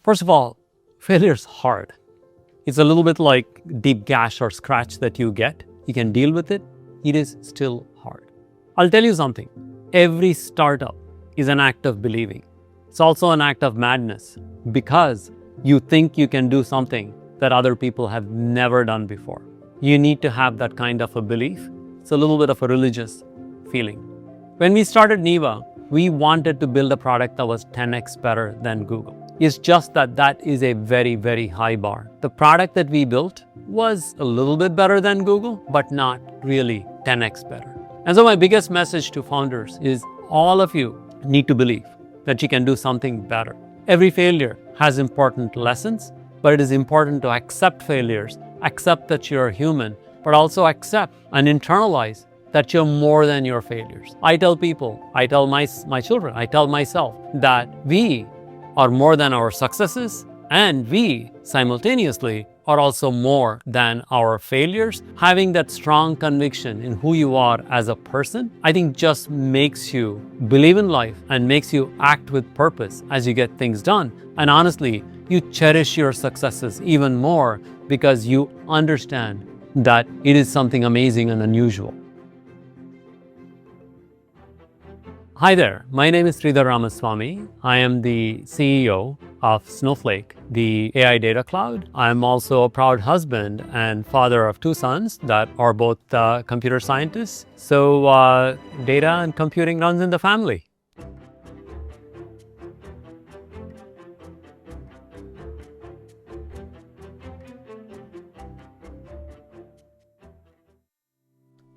First of all, failure's hard. It's a little bit like deep gash or scratch that you get. You can deal with it. It is still hard. I'll tell you something. Every startup is an act of believing. It's also an act of madness because you think you can do something that other people have never done before. You need to have that kind of a belief. It's a little bit of a religious feeling. When we started Neeva, we wanted to build a product that was 10x better than Google. It's just that that is a very, very high bar. The product that we built was a little bit better than Google, but not really 10x better. And so my biggest message to founders is all of you need to believe that you can do something better. Every failure has important lessons, but it is important to accept failures, accept that you're human, but also accept and internalize that you're more than your failures. I tell people, I tell my children, I tell myself that we are more than our successes, and we simultaneously are also more than our failures. Having that strong conviction in who you are as a person, I think just makes you believe in life and makes you act with purpose as you get things done. And honestly, you cherish your successes even more because you understand that it is something amazing and unusual. Hi there, my name is Sridhar Ramaswamy. I am the CEO of Snowflake, the AI data cloud. I'm also a proud husband and father of two sons that are both computer scientists. So data and computing runs in the family.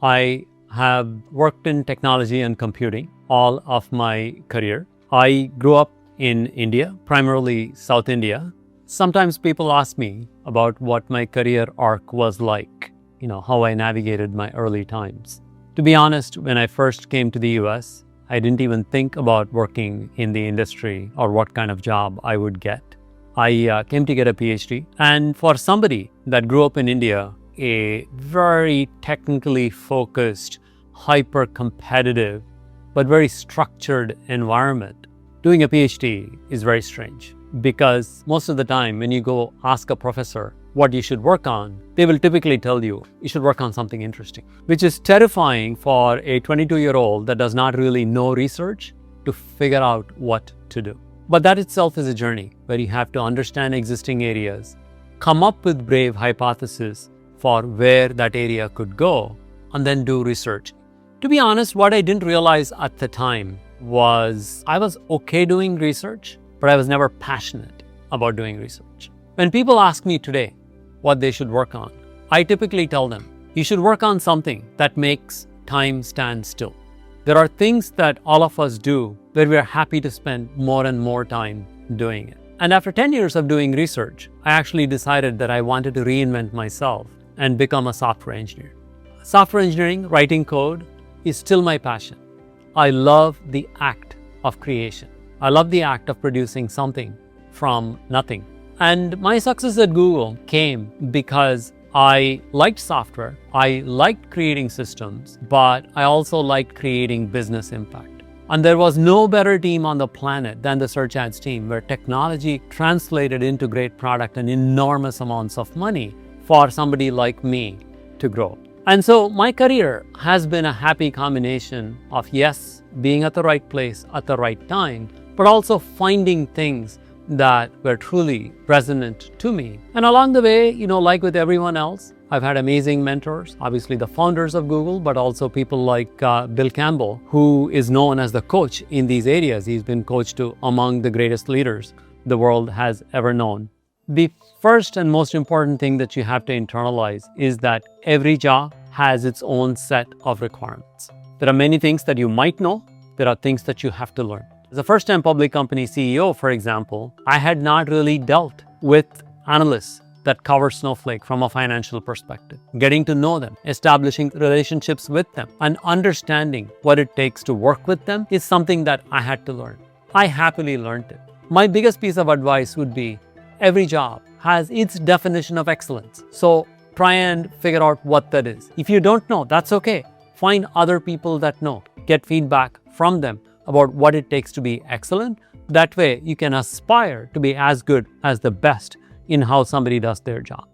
I have worked in technology and computing all of my career. I grew up in India, primarily South India. Sometimes people ask me about what my career arc was like, how I navigated my early times. To be honest, when I first came to the US, I didn't even think about working in the industry or what kind of job I would get. I came to get a PhD. And for somebody that grew up in India, a very technically focused, hyper-competitive, but very structured environment, doing a PhD is very strange because most of the time when you go ask a professor what you should work on, they will typically tell you should work on something interesting, which is terrifying for a 22-year-old that does not really know research to figure out what to do. But that itself is a journey where you have to understand existing areas, come up with brave hypotheses for where that area could go, and then do research. To be honest, what I didn't realize at the time was I was okay doing research, but I was never passionate about doing research. When people ask me today what they should work on, I typically tell them, you should work on something that makes time stand still. There are things that all of us do where we are happy to spend more and more time doing it. And after 10 years of doing research, I actually decided that I wanted to reinvent myself and become a software engineer. Software engineering, writing code, is still my passion. I love the act of creation. I love the act of producing something from nothing. And my success at Google came because I liked software, I liked creating systems, but I also liked creating business impact. And there was no better team on the planet than the search ads team, where technology translated into great product and enormous amounts of money for somebody like me to grow. And so my career has been a happy combination of, yes, being at the right place at the right time, but also finding things that were truly resonant to me. And along the way, like with everyone else, I've had amazing mentors, obviously the founders of Google, but also people like Bill Campbell, who is known as the coach in these areas. He's been coached to among the greatest leaders the world has ever known. The first and most important thing that you have to internalize is that every job has its own set of requirements. There are many things that you might know. There are things that you have to learn. As a first-time public company CEO, for example, I had not really dealt with analysts that cover Snowflake from a financial perspective. Getting to know them, establishing relationships with them, and understanding what it takes to work with them is something that I had to learn. I happily learned it. My biggest piece of advice would be every job has its definition of excellence. So try and figure out what that is. If you don't know, that's okay. Find other people that know. Get feedback from them about what it takes to be excellent, That way, you can aspire to be as good as the best in how somebody does their job.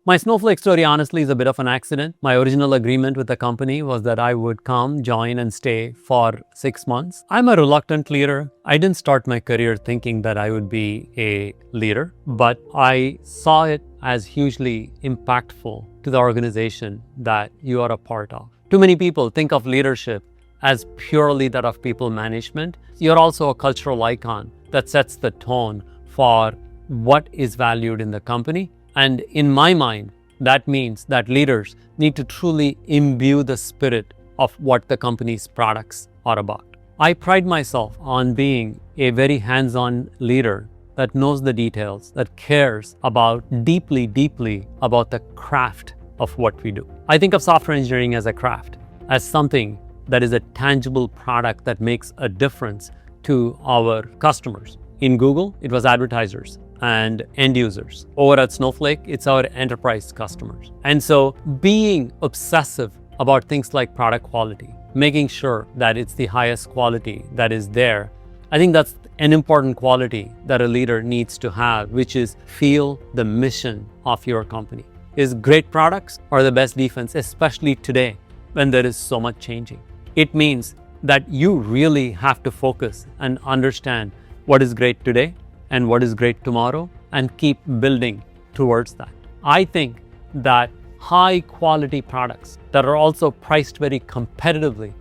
My Snowflake story honestly is a bit of an accident. My original agreement with the company was that I would come, join, and stay for 6 months. I'm a reluctant leader. I didn't start my career thinking that I would be a leader, but I saw it as hugely impactful to the organization that you are a part of. Too many people think of leadership as purely that of people management. You're also a cultural icon that sets the tone for what is valued in the company. And in my mind, that means that leaders need to truly imbue the spirit of what the company's products are about. I pride myself on being a very hands-on leader that knows the details, that cares about deeply about the craft of what we do. I think of software engineering as a craft, as something that is a tangible product that makes a difference to our customers. In Google, it was advertisers and end users. Over at Snowflake, it's our enterprise customers. And so being obsessive about things like product quality, making sure that it's the highest quality that is there, I think that's an important quality that a leader needs to have, which is feel the mission of your company. Is great products or the best defense, especially today when there is so much changing. It means that you really have to focus and understand what is great today and what is great tomorrow, and keep building towards that. I think that high quality products that are also priced very competitively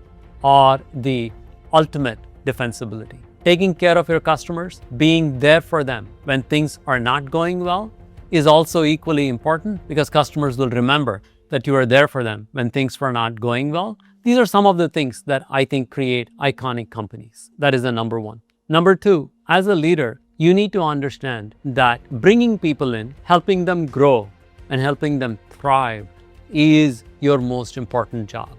are the ultimate defensibility. Taking care of your customers, being there for them when things are not going well is also equally important, because customers will remember that you are there for them when things were not going well. These are some of the things that I think create iconic companies. That is the number one. Number two, as a leader, you need to understand that bringing people in, helping them grow, and helping them thrive is your most important job.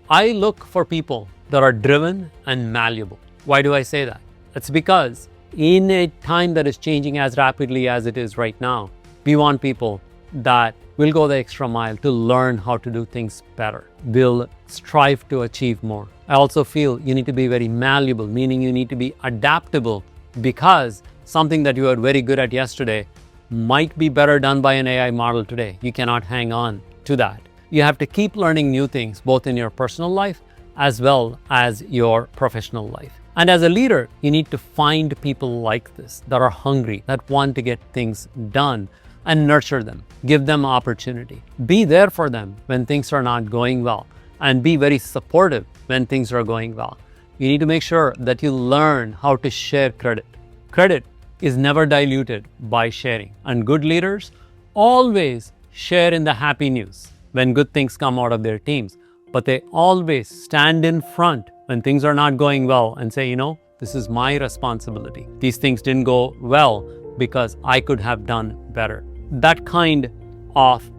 I look for people that are driven and malleable. Why do I say that? It's because in a time that is changing as rapidly as it is right now, we want people that will go the extra mile to learn how to do things better, will strive to achieve more. I also feel you need to be very malleable, meaning you need to be adaptable, because something that you were very good at yesterday might be better done by an AI model today. You cannot hang on to that. You have to keep learning new things, both in your personal life as well as your professional life. And as a leader, you need to find people like this, that are hungry, that want to get things done, and nurture them, give them opportunity. Be there for them when things are not going well, and be very supportive when things are going well. You need to make sure that you learn how to share credit. Credit is never diluted by sharing, and good leaders always share in the happy news when good things come out of their teams, but they always stand in front when things are not going well and say, this is my responsibility. These things didn't go well because I could have done better. That kind of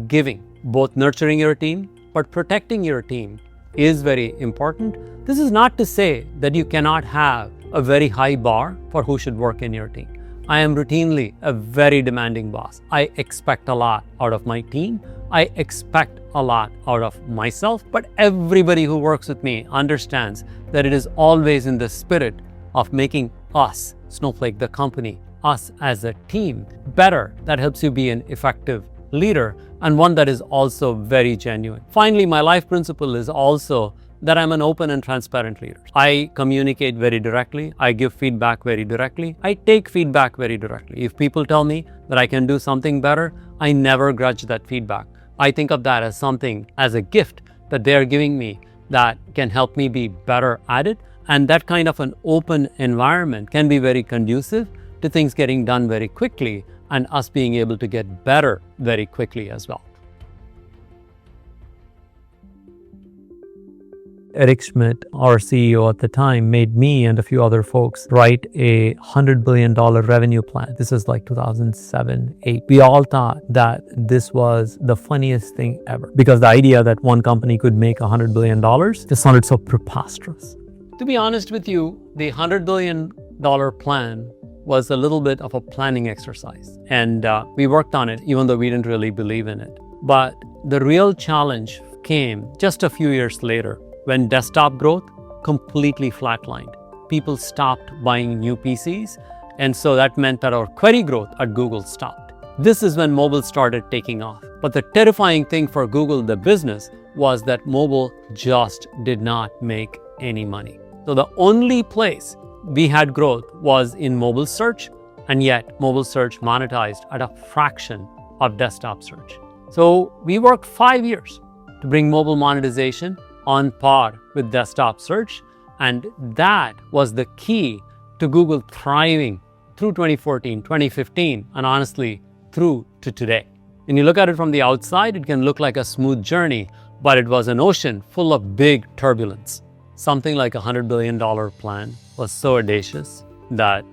giving, both nurturing your team but protecting your team, is very important. This is not to say that you cannot have a very high bar for who should work in your team. I am routinely a very demanding boss. I expect a lot out of my team. I expect a lot out of myself, but everybody who works with me understands that it is always in the spirit of making us, Snowflake the company, us as a team, better. That helps you be an effective leader, and one that is also very genuine. Finally, my life principle is also that I'm an open and transparent leader. I communicate very directly. I give feedback very directly. I take feedback very directly. If people tell me that I can do something better, I never grudge that feedback. I think of that as something, as a gift that they're giving me that can help me be better at it. And that kind of an open environment can be very conducive to things getting done very quickly and us being able to get better very quickly as well. Eric Schmidt, our CEO at the time, made me and a few other folks write a $100 billion revenue plan. This is like 2007-8. We all thought that this was the funniest thing ever, because the idea that one company could make $100 billion just sounded so preposterous. To be honest with you, the $100 billion plan was a little bit of a planning exercise. And we worked on it, even though we didn't really believe in it. But the real challenge came just a few years later, when desktop growth completely flatlined. People stopped buying new PCs, and so that meant that our query growth at Google stopped. This is when mobile started taking off. But the terrifying thing for Google, the business, was that mobile just did not make any money. So the only place we had growth was in mobile search, and yet mobile search monetized at a fraction of desktop search. So we worked 5 years to bring mobile monetization on par with desktop search, and that was the key to Google thriving through 2014, 2015, and honestly, through to today. When you look at it from the outside, it can look like a smooth journey, but it was an ocean full of big turbulence. Something like $100 billion plan was so audacious that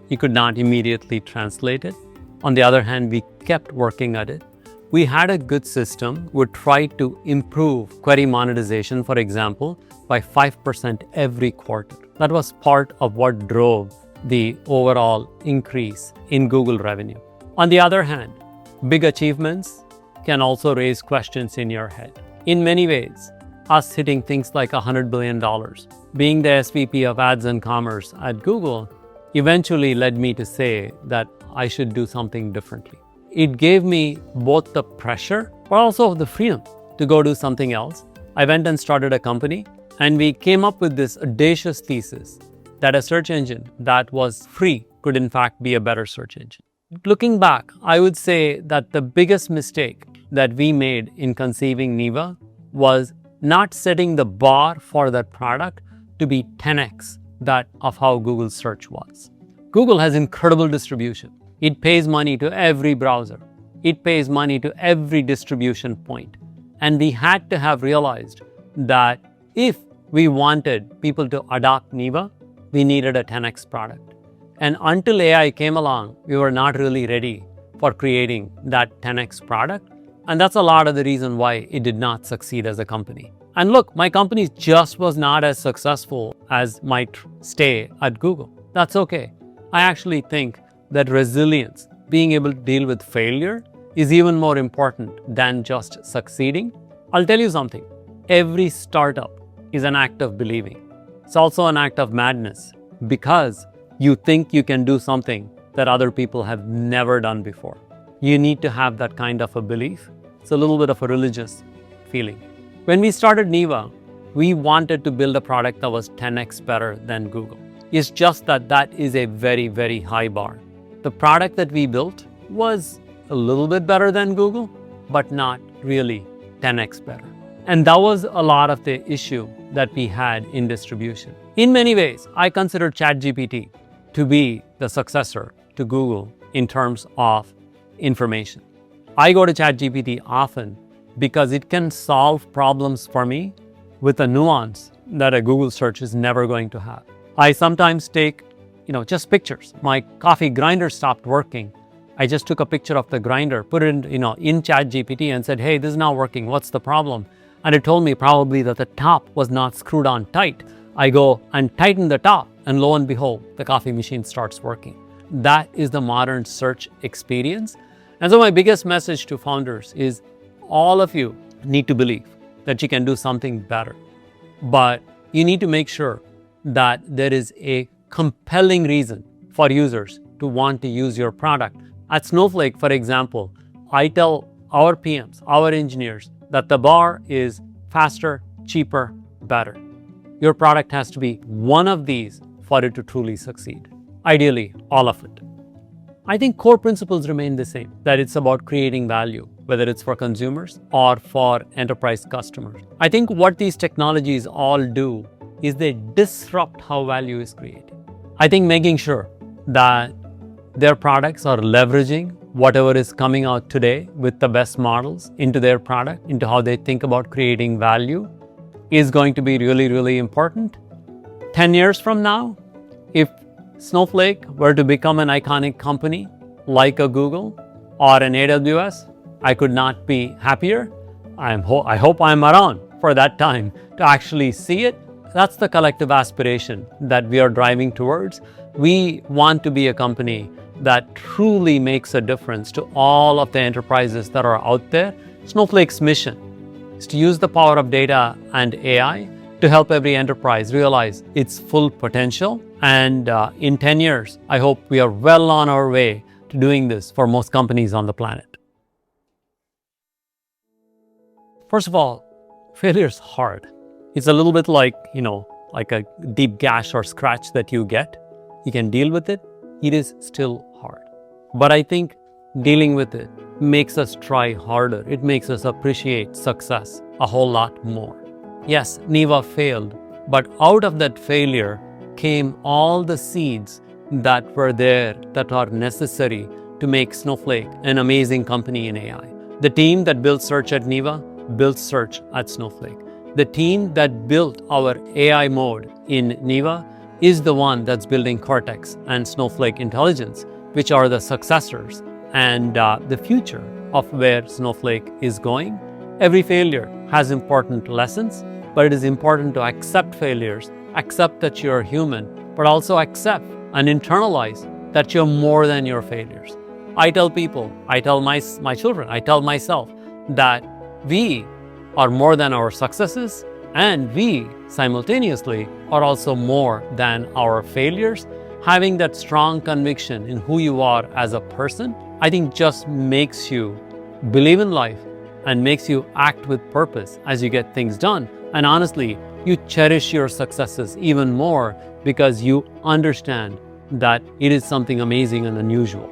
you could not immediately translate it. On the other hand, we kept working at it. We had a good system. We tried to improve query monetization, for example, by 5% every quarter. That was part of what drove the overall increase in Google revenue. On the other hand, big achievements can also raise questions in your head. In many ways, us hitting things like $100 billion, being the SVP of Ads and Commerce at Google, eventually led me to say that I should do something differently. It gave me both the pressure, but also the freedom to go do something else. I went and started a company, and we came up with this audacious thesis that a search engine that was free could in fact be a better search engine. Looking back, I would say that the biggest mistake that we made in conceiving Neeva was not setting the bar for that product to be 10x that of how Google search was. Google has incredible distribution. It pays money to every browser. It pays money to every distribution point. And we had to have realized that if we wanted people to adopt Neeva, we needed a 10x product. And until AI came along, we were not really ready for creating that 10x product. And that's a lot of the reason why it did not succeed as a company. And look, my company just was not as successful as my stay at Google. That's okay. I actually think that resilience, being able to deal with failure, is even more important than just succeeding. I'll tell you something. Every startup is an act of believing. It's also an act of madness because you think you can do something that other people have never done before. You need to have that kind of a belief. It's a little bit of a religious feeling. When we started Neeva, we wanted to build a product that was 10x better than Google. It's just that that is a very, very high bar. The product that we built was a little bit better than Google, but not really 10x better. And that was a lot of the issue that we had in distribution. In many ways, I consider ChatGPT to be the successor to Google in terms of information. I go to ChatGPT often because it can solve problems for me with a nuance that a Google search is never going to have. I sometimes take, just pictures. My coffee grinder stopped working. I just took a picture of the grinder, put it in ChatGPT and said, hey, this is not working. What's the problem? And it told me probably that the top was not screwed on tight. I go and tighten the top, and lo and behold, the coffee machine starts working. That is the modern search experience. And so my biggest message to founders is all of you need to believe that you can do something better. But you need to make sure that there is a compelling reason for users to want to use your product. At Snowflake, for example, I tell our PMs, our engineers, that the bar is faster, cheaper, better. Your product has to be one of these for it to truly succeed. Ideally, all of it. I think core principles remain the same, that it's about creating value, whether it's for consumers or for enterprise customers. I think what these technologies all do is they disrupt how value is created. I think making sure that their products are leveraging whatever is coming out today with the best models into their product, into how they think about creating value, is going to be really, really important. 10 years from now, if Snowflake were to become an iconic company like a Google or an AWS, I could not be happier. I hope I'm around for that time to actually see it. That's the collective aspiration that we are driving towards. We want to be a company that truly makes a difference to all of the enterprises that are out there. Snowflake's mission is to use the power of data and AI to to help every enterprise realize its full potential. And in 10 years, I hope we are well on our way to doing this for most companies on the planet. First of all, failure is hard. It's a little bit like a deep gash or scratch that you get. You can deal with it. It is still hard. But I think dealing with it makes us try harder. It makes us appreciate success a whole lot more. Yes, Neeva failed, but out of that failure came all the seeds that were there that are necessary to make Snowflake an amazing company in AI. The team that built search at Neeva built search at Snowflake. The team that built our AI mode in Neeva is the one that's building Cortex and Snowflake Intelligence, which are the successors and the future of where Snowflake is going. Every failure has important lessons, but it is important to accept failures, accept that you're human, but also accept and internalize that you're more than your failures. I tell people, I tell my children, I tell myself that we are more than our successes, and we simultaneously are also more than our failures. Having that strong conviction in who you are as a person, I think just makes you believe in life and makes you act with purpose as you get things done. And honestly, you cherish your successes even more because you understand that it is something amazing and unusual.